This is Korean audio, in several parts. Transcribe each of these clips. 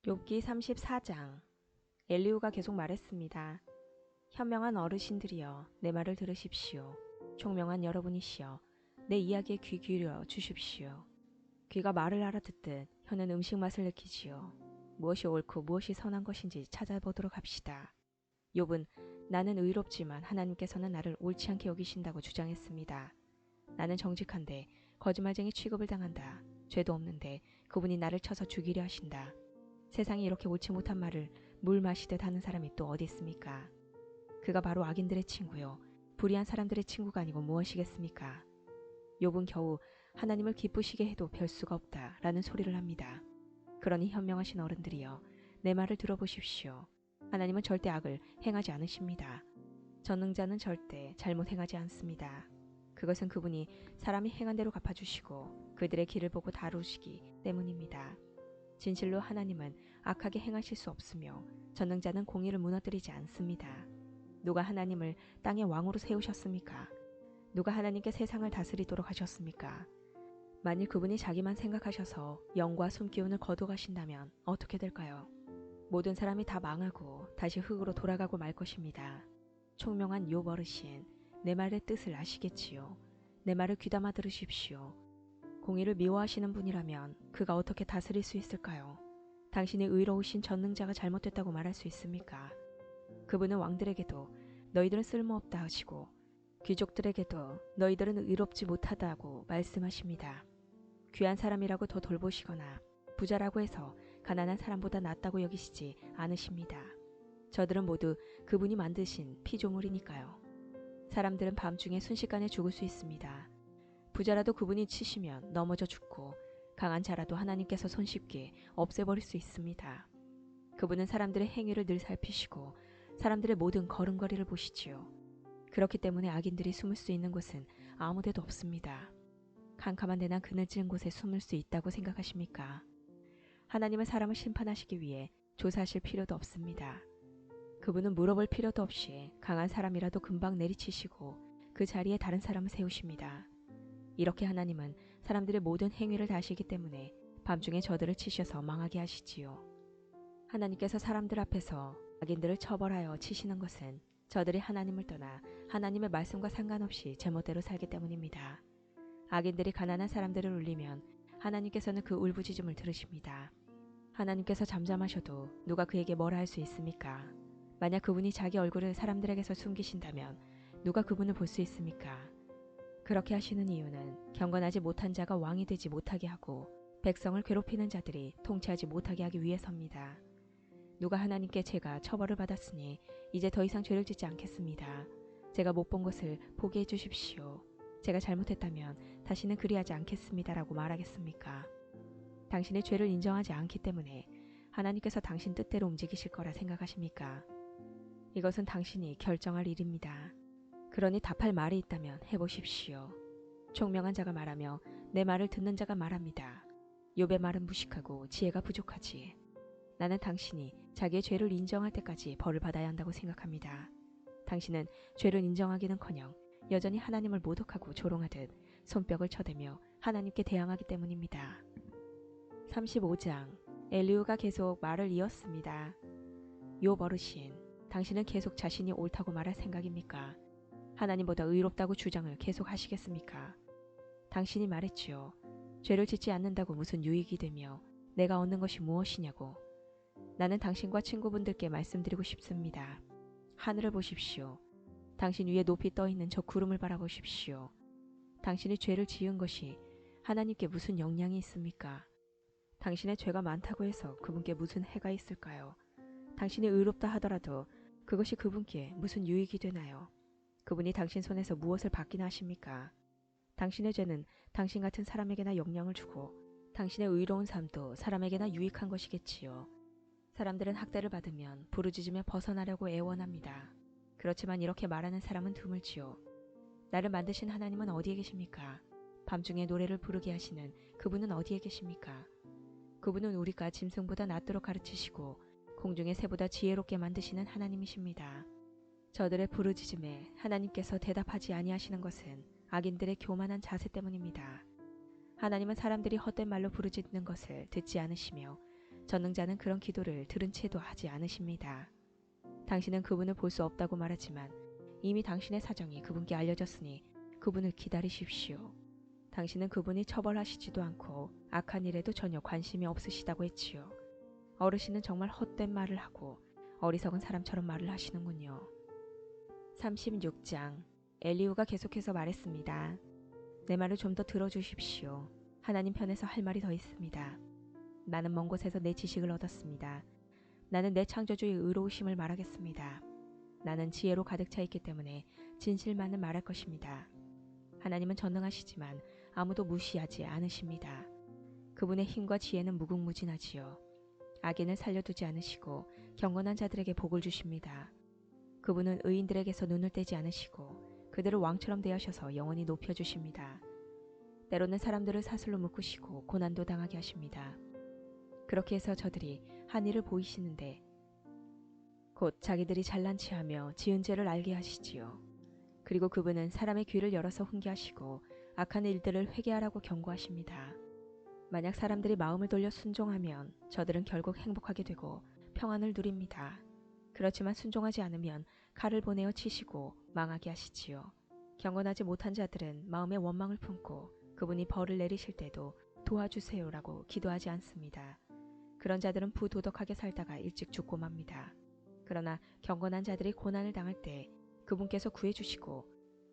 욥기 34장. 엘리후가 계속 말했습니다. 현명한 어르신들이여 내 말을 들으십시오. 총명한 여러분이시여 내 이야기에 귀 기울여 주십시오. 귀가 말을 알아듣듯 혀는 음식 맛을 느끼지요. 무엇이 옳고 무엇이 선한 것인지 찾아보도록 합시다. 욥은 나는 의롭지만 하나님께서는 나를 옳지 않게 여기신다고 주장했습니다. 나는 정직한데 거짓말쟁이 취급을 당한다. 죄도 없는데 그분이 나를 쳐서 죽이려 하신다. 세상에 이렇게 옳지 못한 말을 물 마시듯 하는 사람이 또 어디 있습니까? 그가 바로 악인들의 친구요. 불의한 사람들의 친구가 아니고 무엇이겠습니까? 욥은 겨우 하나님을 기쁘시게 해도 별 수가 없다 라는 소리를 합니다. 그러니 현명하신 어른들이여 내 말을 들어보십시오. 하나님은 절대 악을 행하지 않으십니다. 전능자는 절대 잘못 행하지 않습니다. 그것은 그분이 사람이 행한 대로 갚아주시고 그들의 길을 보고 다루시기 때문입니다. 진실로 하나님은 악하게 행하실 수 없으며 전능자는 공의를 무너뜨리지 않습니다. 누가 하나님을 땅의 왕으로 세우셨습니까? 누가 하나님께 세상을 다스리도록 하셨습니까? 만일 그분이 자기만 생각하셔서 영과 숨기운을 거둬가신다면 어떻게 될까요? 모든 사람이 다 망하고 다시 흙으로 돌아가고 말 것입니다. 총명한 욥 어르신, 내 말의 뜻을 아시겠지요? 내 말을 귀담아 들으십시오. 공의를 미워하시는 분이라면 그가 어떻게 다스릴 수 있을까요? 당신이 의로우신 전능자가 잘못됐다고 말할 수 있습니까? 그분은 왕들에게도 너희들은 쓸모없다 하시고 귀족들에게도 너희들은 의롭지 못하다고 말씀하십니다. 귀한 사람이라고 더 돌보시거나 부자라고 해서 가난한 사람보다 낫다고 여기시지 않으십니다. 저들은 모두 그분이 만드신 피조물이니까요. 사람들은 밤중에 순식간에 죽을 수 있습니다. 부자라도 그분이 치시면 넘어져 죽고 강한 자라도 하나님께서 손쉽게 없애버릴 수 있습니다. 그분은 사람들의 행위를 늘 살피시고 사람들의 모든 걸음걸이를 보시지요. 그렇기 때문에 악인들이 숨을 수 있는 곳은 아무데도 없습니다. 캄캄한 데나 그늘진 곳에 숨을 수 있다고 생각하십니까? 하나님은 사람을 심판하시기 위해 조사하실 필요도 없습니다. 그분은 물어볼 필요도 없이 강한 사람이라도 금방 내리치시고 그 자리에 다른 사람을 세우십니다. 이렇게 하나님은 사람들의 모든 행위를 다 아시기 때문에 밤중에 저들을 치셔서 망하게 하시지요. 하나님께서 사람들 앞에서 악인들을 처벌하여 치시는 것은 저들이 하나님을 떠나 하나님의 말씀과 상관없이 제멋대로 살기 때문입니다. 악인들이 가난한 사람들을 울리면 하나님께서는 그 울부짖음을 들으십니다. 하나님께서 잠잠하셔도 누가 그에게 뭐라 할 수 있습니까? 만약 그분이 자기 얼굴을 사람들에게서 숨기신다면 누가 그분을 볼 수 있습니까? 그렇게 하시는 이유는 경건하지 못한 자가 왕이 되지 못하게 하고 백성을 괴롭히는 자들이 통치하지 못하게 하기 위해서입니다. 누가 하나님께 제가 처벌을 받았으니 이제 더 이상 죄를 짓지 않겠습니다. 제가 못 본 것을 보게 해주십시오. 제가 잘못했다면 다시는 그리하지 않겠습니다라고 말하겠습니까? 당신의 죄를 인정하지 않기 때문에 하나님께서 당신 뜻대로 움직이실 거라 생각하십니까? 이것은 당신이 결정할 일입니다. 그러니 답할 말이 있다면 해보십시오. 총명한 자가 말하며 내 말을 듣는 자가 말합니다. 욥의 말은 무식하고 지혜가 부족하지. 나는 당신이 자기의 죄를 인정할 때까지 벌을 받아야 한다고 생각합니다. 당신은 죄를 인정하기는커녕 여전히 하나님을 모독하고 조롱하듯 손뼉을 쳐대며 하나님께 대항하기 때문입니다. 35장. 엘리후가 계속 말을 이었습니다. 욥 어르신, 당신은 계속 자신이 옳다고 말할 생각입니까? 하나님보다 의롭다고 주장을 계속 하시겠습니까? 당신이 말했지요. 죄를 짓지 않는다고 무슨 유익이 되며 내가 얻는 것이 무엇이냐고. 나는 당신과 친구분들께 말씀드리고 싶습니다. 하늘을 보십시오. 당신 위에 높이 떠있는 저 구름을 바라보십시오. 당신이 죄를 지은 것이 하나님께 무슨 영향이 있습니까? 당신의 죄가 많다고 해서 그분께 무슨 해가 있을까요? 당신이 의롭다 하더라도 그것이 그분께 무슨 유익이 되나요? 그분이 당신 손에서 무엇을 받기나 하십니까? 당신의 죄는 당신 같은 사람에게나 영향을 주고 당신의 의로운 삶도 사람에게나 유익한 것이겠지요. 사람들은 학대를 받으면 부르짖으며 벗어나려고 애원합니다. 그렇지만 이렇게 말하는 사람은 드물지요. 나를 만드신 하나님은 어디에 계십니까? 밤중에 노래를 부르게 하시는 그분은 어디에 계십니까? 그분은 우리가 짐승보다 낫도록 가르치시고 공중의 새보다 지혜롭게 만드시는 하나님이십니다. 저들의 부르짖음에 하나님께서 대답하지 아니하시는 것은 악인들의 교만한 자세 때문입니다. 하나님은 사람들이 헛된 말로 부르짖는 것을 듣지 않으시며 전능자는 그런 기도를 들은 채도 하지 않으십니다. 당신은 그분을 볼 수 없다고 말하지만 이미 당신의 사정이 그분께 알려졌으니 그분을 기다리십시오. 당신은 그분이 처벌하시지도 않고 악한 일에도 전혀 관심이 없으시다고 했지요. 어르신은 정말 헛된 말을 하고 어리석은 사람처럼 말을 하시는군요. 36장. 엘리후가 계속해서 말했습니다. 내 말을 좀 더 들어주십시오. 하나님 편에서 할 말이 더 있습니다. 나는 먼 곳에서 내 지식을 얻었습니다. 나는 내 창조주의 의로우심을 말하겠습니다. 나는 지혜로 가득 차 있기 때문에 진실만을 말할 것입니다. 하나님은 전능하시지만 아무도 무시하지 않으십니다. 그분의 힘과 지혜는 무궁무진하지요. 악인을 살려두지 않으시고 경건한 자들에게 복을 주십니다. 그분은 의인들에게서 눈을 떼지 않으시고 그들을 왕처럼 대하셔서 영원히 높여주십니다. 때로는 사람들을 사슬로 묶으시고 고난도 당하게 하십니다. 그렇게 해서 저들이 한 일을 보이시는데 곧 자기들이 잘난 체하며 지은 죄를 알게 하시지요. 그리고 그분은 사람의 귀를 열어서 훈계하시고 악한 일들을 회개하라고 경고하십니다. 만약 사람들이 마음을 돌려 순종하면 저들은 결국 행복하게 되고 평안을 누립니다. 그렇지만 순종하지 않으면 칼을 보내어 치시고 망하게 하시지요. 경건하지 못한 자들은 마음에 원망을 품고 그분이 벌을 내리실 때도 도와주세요라고 기도하지 않습니다. 그런 자들은 부도덕하게 살다가 일찍 죽고 맙니다. 그러나 경건한 자들이 고난을 당할 때 그분께서 구해주시고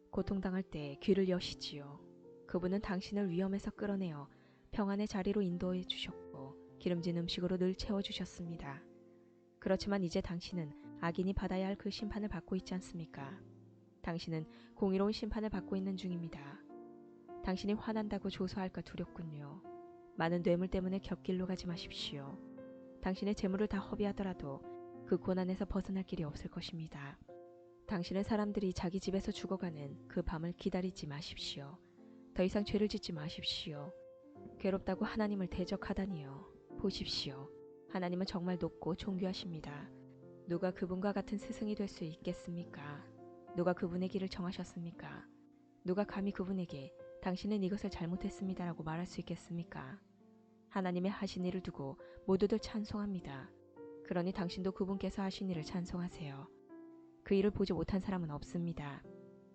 고통당할 때 귀를 여시지요. 그분은 당신을 위험에서 끌어내어 평안의 자리로 인도해 주셨고 기름진 음식으로 늘 채워주셨습니다. 그렇지만 이제 당신은 악인이 받아야 할 그 심판을 받고 있지 않습니까? 당신은 공의로운 심판을 받고 있는 중입니다. 당신이 화난다고 조소할까 두렵군요. 많은 뇌물 때문에 곁길로 가지 마십시오. 당신의 재물을 다 허비하더라도 그 고난에서 벗어날 길이 없을 것입니다. 당신은 사람들이 자기 집에서 죽어가는 그 밤을 기다리지 마십시오. 더 이상 죄를 짓지 마십시오. 괴롭다고 하나님을 대적하다니요. 보십시오. 하나님은 정말 높고 존귀하십니다. 누가 그분과 같은 스승이 될 수 있겠습니까? 누가 그분의 길을 정하셨습니까? 누가 감히 그분에게 당신은 이것을 잘못했습니다라고 말할 수 있겠습니까? 하나님의 하신 일을 두고 모두들 찬송합니다. 그러니 당신도 그분께서 하신 일을 찬송하세요. 그 일을 보지 못한 사람은 없습니다.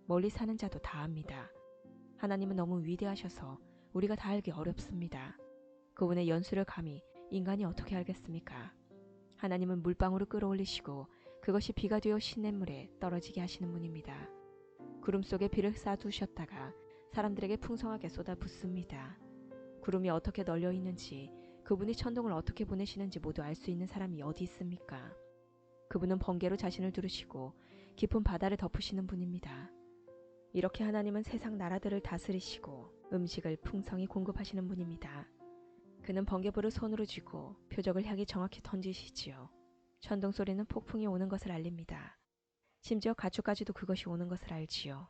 멀리 사는 자도 다 압니다. 하나님은 너무 위대하셔서 우리가 다 알기 어렵습니다. 그분의 연수를 감히 인간이 어떻게 알겠습니까? 하나님은 물방울을 끌어올리시고 그것이 비가 되어 시냇물에 떨어지게 하시는 분입니다. 구름 속에 비를 쌓아두셨다가 사람들에게 풍성하게 쏟아붓습니다. 구름이 어떻게 널려 있는지 그분이 천둥을 어떻게 보내시는지 모두 알 수 있는 사람이 어디 있습니까? 그분은 번개로 자신을 두르시고 깊은 바다를 덮으시는 분입니다. 이렇게 하나님은 세상 나라들을 다스리시고 음식을 풍성히 공급하시는 분입니다. 그는 번개불을 손으로 쥐고 표적을 향해 정확히 던지시지요. 천둥 소리는 폭풍이 오는 것을 알립니다. 심지어 가축까지도 그것이 오는 것을 알지요.